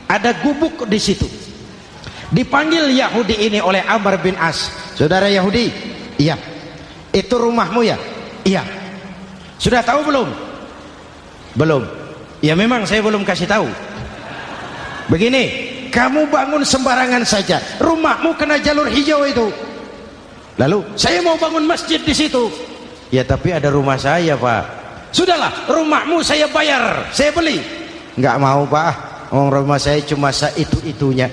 ada gubuk di situ. Dipanggil Yahudi ini oleh Amr bin As. Saudara Yahudi, iya. Itu rumahmu ya? Iya. Sudah tahu belum? Belum. Ya memang saya belum kasih tahu. Begini, kamu bangun sembarangan saja, rumahmu kena jalur hijau itu. Lalu saya mau bangun masjid di situ. Ya tapi ada rumah saya, Pak. Sudahlah, rumahmu saya bayar, saya beli. Enggak mau, Pak. Rumah saya cuma itu-itunya.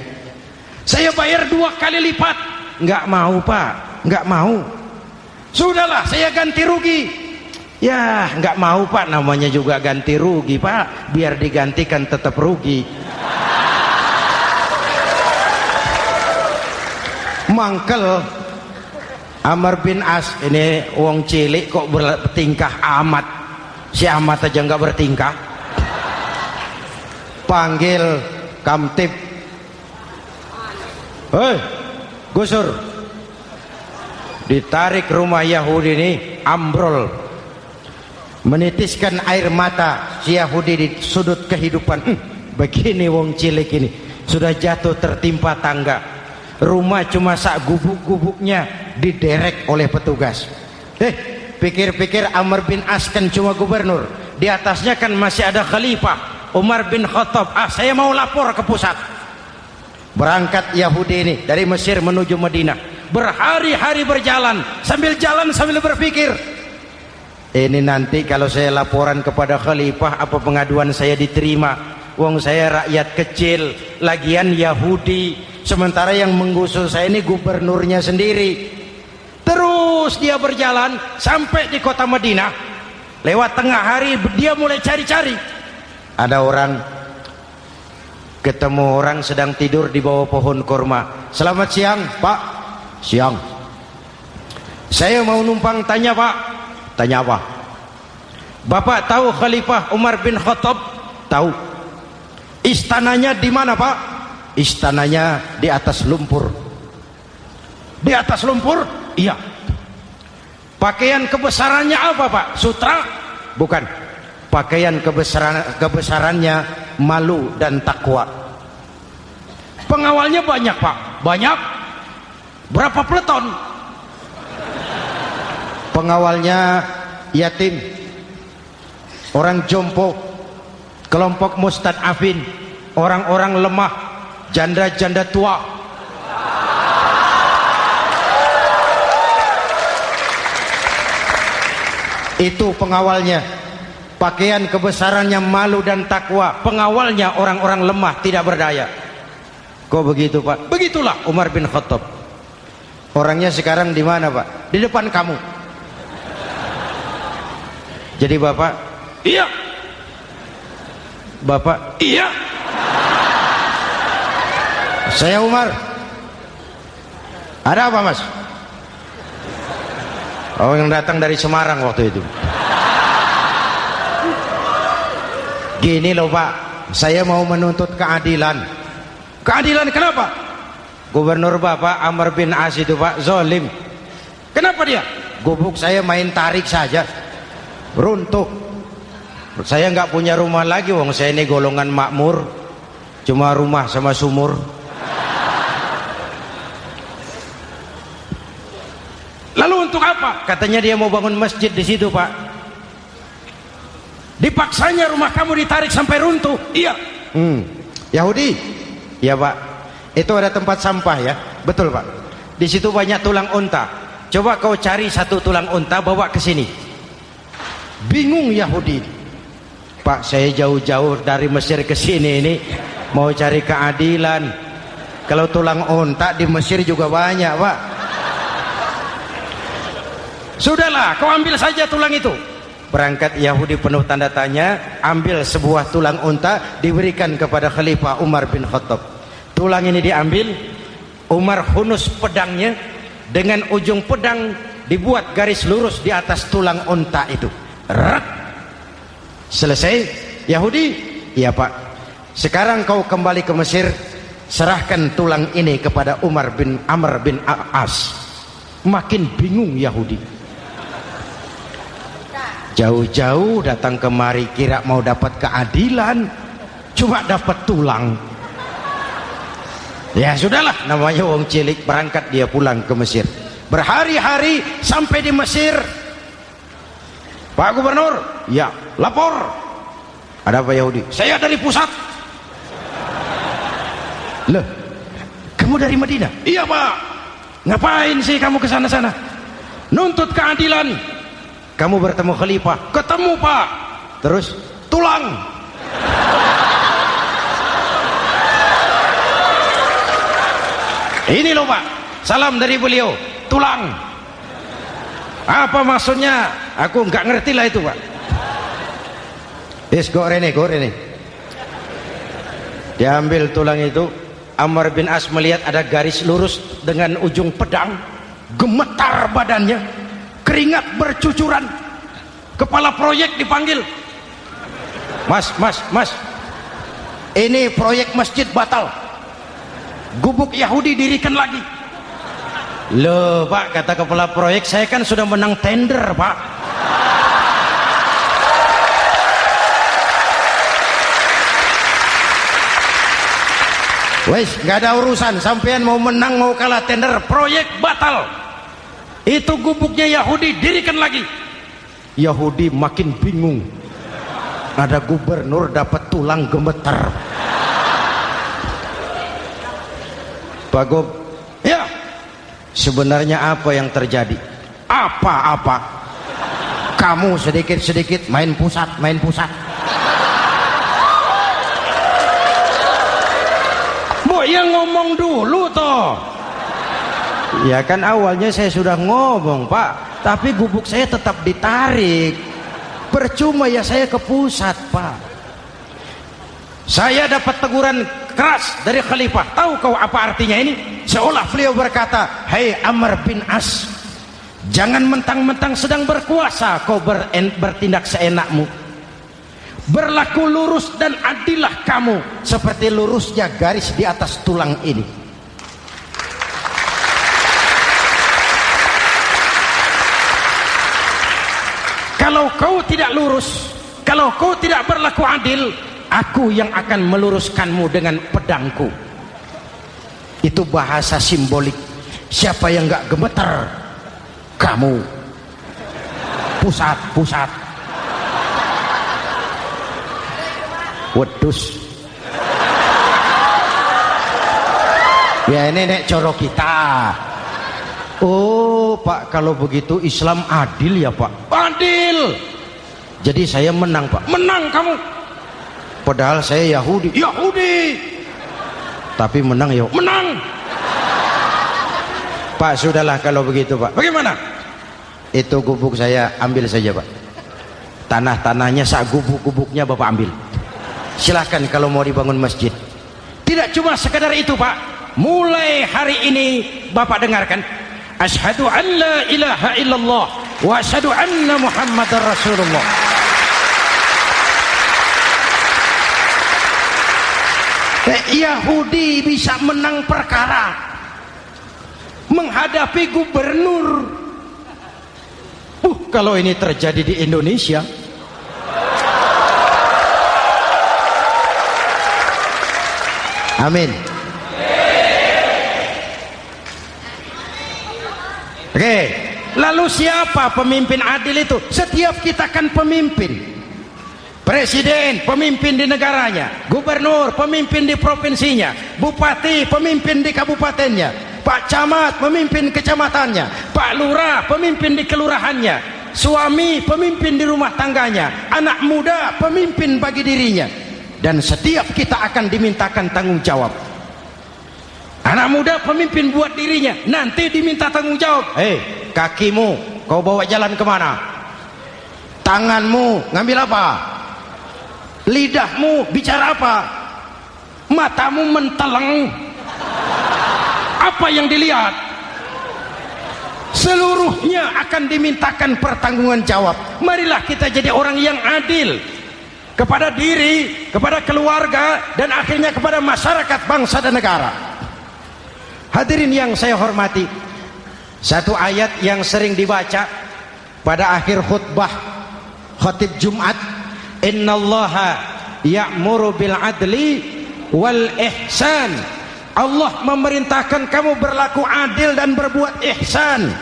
Saya bayar 2 kali lipat. Enggak mau, Pak. Enggak mau. Sudahlah, saya ganti rugi. Ya, enggak mau, Pak. Namanya juga ganti rugi, Pak. Biar digantikan tetap rugi. Mangkel Amr bin As ini wong cilik kok bertingkah amat. Si amat aja enggak bertingkah. Panggil Kamtib. Hei, gusur. Ditarik rumah Yahudi ini, ambrol. Menitiskan air mata si Yahudi di sudut kehidupan. Begini wong cilik ini sudah jatuh tertimpa tangga. Rumah cuma sak gubuk-gubuknya diderek oleh petugas. Pikir-pikir Amr bin As kan cuma gubernur, di atasnya kan masih ada khalifah Umar bin Khattab. Saya mau lapor ke pusat. Berangkat Yahudi ini dari Mesir menuju Madinah, berhari-hari berjalan, sambil berpikir, ini nanti kalau saya laporan kepada khalifah, apa pengaduan saya diterima? Wong saya rakyat kecil, lagian Yahudi, sementara yang menggusur saya ini gubernurnya sendiri. Terus dia berjalan sampai di kota Madinah. Lewat tengah hari dia mulai cari-cari. Ada orang, ketemu orang sedang tidur di bawah pohon kurma. Selamat siang, Pak. Siang. Saya mau numpang tanya, Pak. Tanya apa? Bapak tahu Khalifah Umar bin Khattab? Tahu. Istananya di mana, Pak? Istananya di atas lumpur. Di atas lumpur? Iya. Pakaian kebesarannya apa, Pak? Sutra? Bukan. Pakaian kebesarannya malu dan takwa. Pengawalnya banyak, Pak. Banyak? Berapa peleton? Pengawalnya yatim, orang jompo, kelompok mustad'afin, orang-orang lemah, janda-janda tua. Itu pengawalnya. Pakaian kebesarannya malu dan takwa. Pengawalnya orang-orang lemah, tidak berdaya. Kok begitu, Pak? Begitulah Umar bin Khattab. Orangnya sekarang di mana, Pak? Di depan kamu. Jadi Bapak, iya. Bapak, iya. Saya Umar. Ada apa, Mas? Oh, yang datang dari Semarang waktu itu. Gini loh, Pak, saya mau menuntut keadilan. Keadilan kenapa? Gubernur Bapak Amr bin As itu, Pak, zalim. Kenapa dia? Gubuk saya main tarik saja, runtuh. Saya nggak punya rumah lagi, wong saya ini golongan makmur, cuma rumah sama sumur. Lalu untuk apa? Katanya dia mau bangun masjid di situ, Pak. Dipaksanya rumah kamu ditarik sampai runtuh. Iya. Yahudi? Ya, Pak. Itu ada tempat sampah ya. Betul, Pak. Di situ banyak tulang unta. Coba kau cari satu tulang unta bawa ke sini. Bingung Yahudi. Pak, saya jauh-jauh dari Mesir ke sini ini mau cari keadilan. Kalau tulang unta di Mesir juga banyak, Pak. Sudahlah, kau ambil saja tulang itu. Berangkat Yahudi penuh tanda tanya, ambil sebuah tulang unta, diberikan kepada Khalifah Umar bin Khattab. Tulang ini diambil, Umar hunus pedangnya, dengan ujung pedang dibuat garis lurus di atas tulang unta itu. Rak. Selesai. Yahudi, iya Pak, sekarang kau kembali ke Mesir, serahkan tulang ini kepada Umar bin Amr bin As. Makin bingung Yahudi, jauh-jauh datang kemari kira mau dapat keadilan, cuma dapat tulang. Ya sudahlah, namanya wong cilik. Berangkat dia pulang ke Mesir, berhari-hari sampai di Mesir. Pak Gubernur, ya lapor. Ada apa Yahudi? Saya dari pusat. Loh, kamu dari Madinah? Iya Pak. Ngapain sih kamu ke sana-sana? Nuntut keadilan. Kamu bertemu Khalifah? Ketemu Pak. Terus tulang. Ini loh Pak, salam dari beliau, tulang. Apa maksudnya? Aku nggak ngerti lah itu Pak. Yes, go Rene. Diambil tulang itu. Amr bin As melihat ada garis lurus dengan ujung pedang, gemetar badannya, keringat bercucuran. Kepala proyek dipanggil. Mas, ini proyek masjid batal, gubuk Yahudi dirikan lagi. Loh Pak, kata kepala proyek, saya kan sudah menang tender Pak. Wes, nggak ada urusan, sampean mau menang mau kalah tender, proyek batal. Itu gubuknya Yahudi dirikan lagi. Yahudi makin bingung. Ada gubernur dapat tulang gemeter. Pak Gob, ya, sebenarnya apa yang terjadi? Apa-apa? Kamu sedikit-sedikit main pusat. Yang ngomong dulu toh. Ya kan awalnya saya sudah ngomong Pak, tapi gubuk saya tetap ditarik. Percuma ya saya ke pusat Pak. Saya dapat teguran keras dari Khalifah. Tahu kau apa artinya ini? Seolah beliau berkata, "Hei Amr bin As, jangan mentang-mentang sedang berkuasa kau bertindak seenakmu. Berlaku lurus dan adillah kamu seperti lurusnya garis di atas tulang ini." Kalau kau tidak lurus, kalau kau tidak berlaku adil, aku yang akan meluruskanmu dengan pedangku. Itu bahasa simbolik. Siapa yang gak gemeter? Kamu. Pusat. Wedus. Ya ini nek coro kita. Oh Pak, kalau begitu Islam adil ya Pak? Adil. Jadi saya menang Pak? Menang kamu. Padahal saya Yahudi. Tapi menang ya? Menang. Pak sudahlah kalau begitu Pak. Bagaimana? Itu gubuk saya ambil saja Pak. Tanah-tanahnya gubuk-gubuknya Bapak ambil. Silahkan kalau mau dibangun masjid. Tidak cuma sekadar itu Pak. Mulai hari ini Bapak dengarkan, asyhadu an la ilaha illallah wa asyhadu anna muhammadar rasulullah. Yahudi bisa menang perkara menghadapi gubernur. Kalau ini terjadi di Indonesia, amin. Oke, lalu siapa pemimpin adil itu? Setiap kita kan pemimpin. Presiden pemimpin di negaranya, gubernur pemimpin di provinsinya, bupati pemimpin di kabupatennya, Pak Camat pemimpin kecamatannya, Pak Lurah pemimpin di kelurahannya, suami pemimpin di rumah tangganya, anak muda pemimpin bagi dirinya. Dan setiap kita akan dimintakan tanggung jawab. Anak muda pemimpin buat dirinya, nanti diminta tanggung jawab. Hei, kakimu kau bawa jalan kemana? Tanganmu ngambil apa? Lidahmu bicara apa? Matamu menteleng. Apa yang dilihat? Seluruhnya akan dimintakan pertanggungan jawab. Marilah kita jadi orang yang adil kepada diri, kepada keluarga, dan akhirnya kepada masyarakat, bangsa dan negara. Hadirin yang saya hormati, satu ayat yang sering dibaca pada akhir khutbah khatib Jumat, innallaha ya'muru bil adli wal ihsan. Allah memerintahkan kamu berlaku adil dan berbuat ihsan.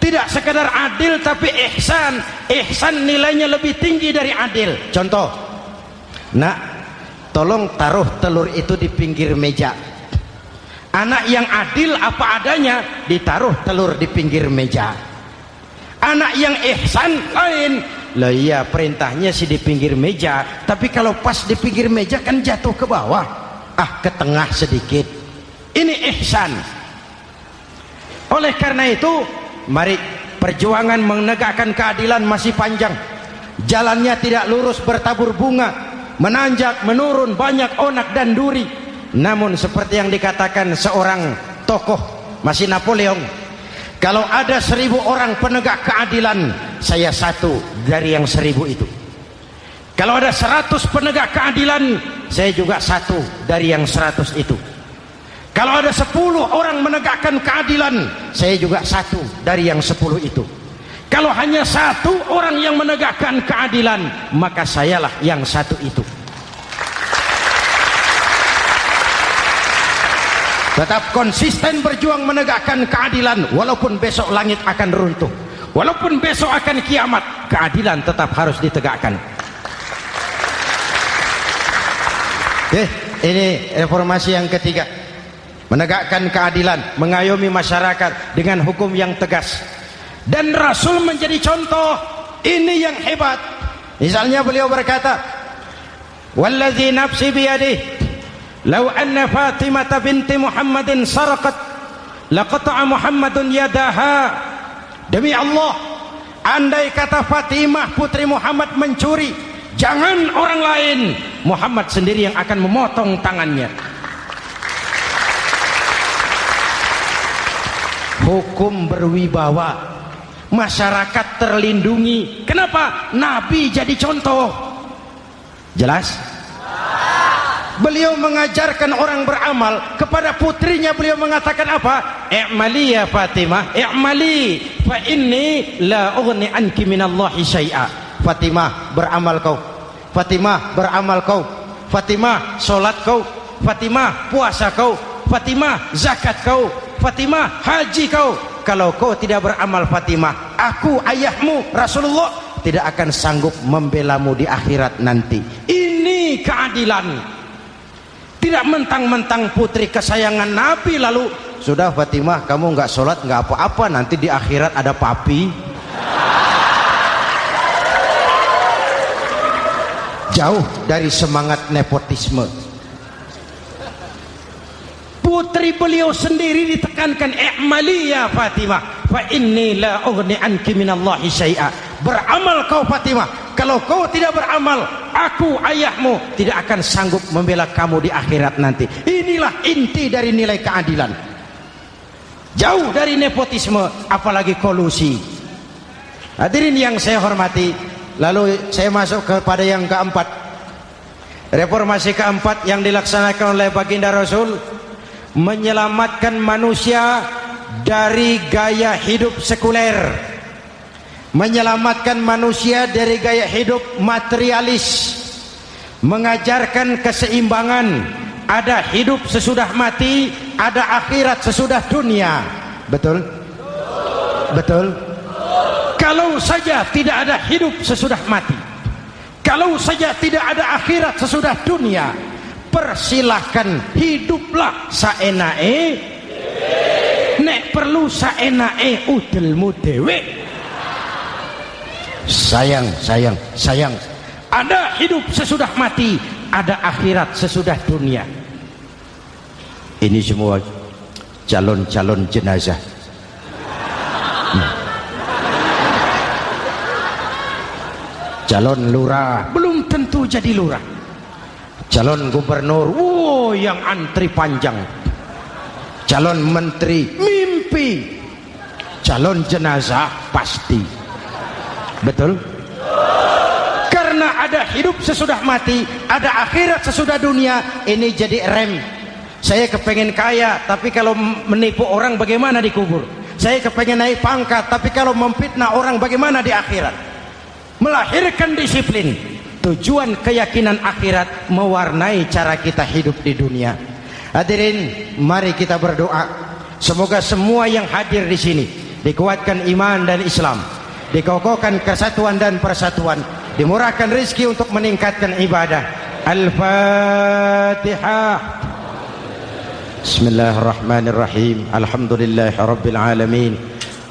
Tidak sekadar adil tapi ihsan. Ihsan nilainya lebih tinggi dari adil. Contoh, nak, tolong taruh telur itu di pinggir meja. Anak yang adil apa adanya, ditaruh telur di pinggir meja. Anak yang ihsan lain. Lah iya, perintahnya sih di pinggir meja, tapi kalau pas di pinggir meja kan jatuh ke bawah. Ke tengah sedikit. Ini ihsan. Oleh karena itu, mari, perjuangan menegakkan keadilan masih panjang. Jalannya tidak lurus bertabur bunga, menanjak, menurun, banyak onak dan duri. Namun seperti yang dikatakan seorang tokoh, masih Napoleon, kalau ada 1000 orang penegak keadilan, saya satu dari yang 1000 itu. Kalau ada 100 penegak keadilan, saya juga satu dari yang 100 itu. Kalau ada 10 orang menegakkan keadilan, saya juga satu dari yang 10 itu. Kalau hanya 1 orang yang menegakkan keadilan, maka sayalah yang 1 itu. Tetap konsisten berjuang menegakkan keadilan, walaupun besok langit akan runtuh, walaupun besok akan kiamat, keadilan tetap harus ditegakkan. Ini reformasi yang ketiga, menegakkan keadilan, mengayomi masyarakat dengan hukum yang tegas. Dan Rasul menjadi contoh. Ini yang hebat. Misalnya beliau berkata, wallazi nafsi biyadih, law anna Fatimah binti Muhammadin saraqat laqata'a Muhammadun yadaha. Demi Allah, andai kata Fatimah putri Muhammad mencuri, jangan orang lain, Muhammad sendiri yang akan memotong tangannya. Hukum berwibawa, masyarakat terlindungi. Kenapa? Nabi jadi contoh. Jelas? Beliau mengajarkan orang beramal. Kepada putrinya beliau mengatakan apa? I'mali ya Fatimah, i'mali fa inni la ughni anki minallahi syai'a. Fatimah, beramal kau. Fatimah, beramal kau. Fatimah, solat kau. Fatimah, puasa kau. Fatimah, zakat kau. Fatimah, haji kau. Kalau kau tidak beramal Fatimah, aku ayahmu Rasulullah tidak akan sanggup membelamu di akhirat nanti. Ini keadilan. Tidak mentang-mentang putri kesayangan Nabi lalu sudah Fatimah kamu nggak sholat nggak apa-apa, nanti di akhirat ada papi. Jauh dari semangat nepotisme. Putri beliau sendiri ditekankan, i'mali ya Fatimah fa inni la ughni anki minallahi syai'a. Beramal kau Fatimah, kalau kau tidak beramal, aku ayahmu tidak akan sanggup membela kamu di akhirat nanti. Inilah inti dari nilai keadilan. Jauh dari nepotisme, apalagi kolusi. Hadirin yang saya hormati, lalu saya masuk kepada yang keempat. Reformasi keempat yang dilaksanakan oleh baginda Rasul, menyelamatkan manusia dari gaya hidup sekuler, menyelamatkan manusia dari gaya hidup materialis, mengajarkan keseimbangan. Ada hidup sesudah mati, ada akhirat sesudah dunia. Betul? Betul? Kalau saja tidak ada hidup sesudah mati, kalau saja tidak ada akhirat sesudah dunia, persilahkan hiduplah saenae, nek perlu saenae udelmu dewe. Sayang. Ada hidup sesudah mati, ada akhirat sesudah dunia. Ini semua calon-calon jenazah. calon lurah belum tentu jadi lurah, calon gubernur yang antri panjang, calon menteri mimpi, calon jenazah pasti. Betul? Karena ada hidup sesudah mati, ada akhirat sesudah dunia. Ini jadi rem. Saya kepengen kaya, tapi kalau menipu orang bagaimana dikubur? Saya kepengen naik pangkat, tapi kalau memfitnah orang bagaimana di akhirat? Melahirkan disiplin. Tujuan keyakinan akhirat mewarnai cara kita hidup di dunia. Hadirin, mari kita berdoa. Semoga semua yang hadir di sini dikuatkan iman dan Islam, dikokohkan kesatuan dan persatuan, dimurahkan rezeki untuk meningkatkan ibadah. Al-Fatihah. Bismillahirrahmanirrahim. Alhamdulillahirabbil alamin.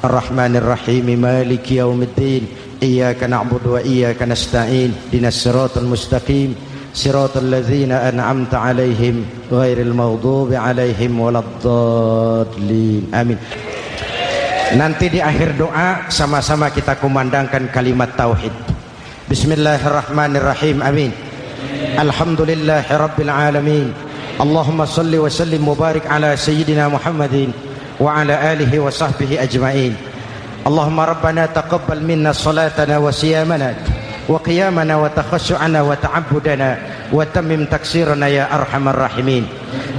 Arrahmanirrahim. Maliki yaumiddin. Iyyaka na'budu wa iyyaka nasta'in. Ihdinas siratal mustaqim. Siratal ladzina an'amta 'alaihim ghairil maghdubi 'alaihim waladdallin. Amin. Nanti di akhir doa sama-sama kita kumandangkan kalimat tauhid. Bismillahirrahmanirrahim. Amin. Alhamdulillahirabbil alamin. Allahumma salli wa sallim mubarak ala sayyidina Muhammadin wa ala alihi wa sahbihi ajma'in. Allahumma rabbana taqabbal minna salatana wa siyamana wa qiyamana wa takhashu'ana wa ta'abbudana wa tammim taksirana ya arhamar rahimin.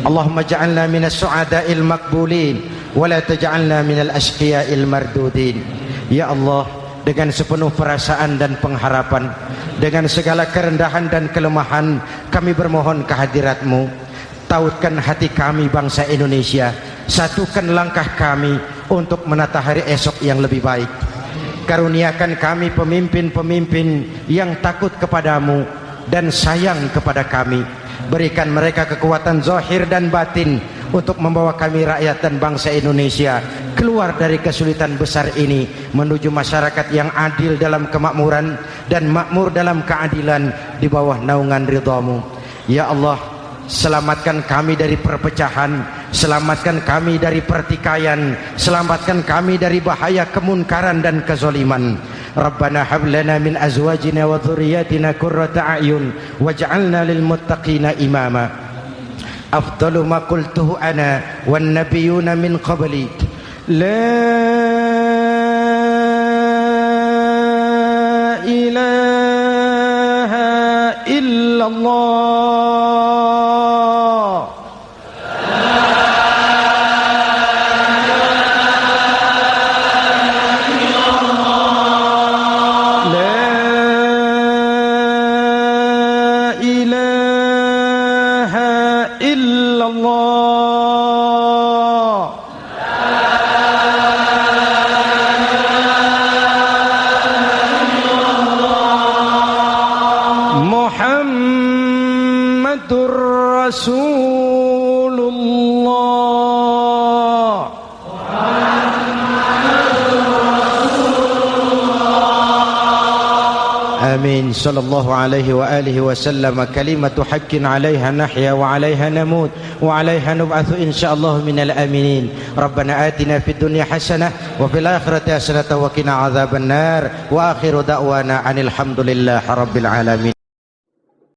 Allahumma ja'alna minas su'ada'il maqbulin wa la taj'alna minal ashqiya'il mardudin. Ya Allah, dengan sepenuh perasaan dan pengharapan, dengan segala kerendahan dan kelemahan, kami bermohon kehadirat-Mu. Tautkan hati kami bangsa Indonesia, satukan langkah kami untuk menata hari esok yang lebih baik. Karuniakan kami pemimpin-pemimpin yang takut kepadamu dan sayang kepada kami. Berikan mereka kekuatan zahir dan batin untuk membawa kami rakyat dan bangsa Indonesia keluar dari kesulitan besar ini menuju masyarakat yang adil dalam kemakmuran dan makmur dalam keadilan di bawah naungan ridha-Mu. Ya Allah, selamatkan kami dari perpecahan, selamatkan kami dari pertikaian, selamatkan kami dari bahaya kemunkaran dan kezaliman. Rabbana hab lana min azwajina wa dhurriyyatina qurrata a'yun waj'alna lil muttaqina imama. Afdalu ma qultuhu ana wan nabiyyuna min qabli. La ilaha illallah. Muhammadur Rasulullah. Amin. Sallallahu alaihi wa alihi wa sallam. Kalimatu haqqin 'alaiha nahya wa 'alaiha namut wa 'alaiha nub'atsu insyaallah minal aminin. Rabbana atina fid dunya hasanah wa fil akhirati hasanah wa qina adzabannar. Wa akhiru da'wana anil hamdulillahi rabbil alamin.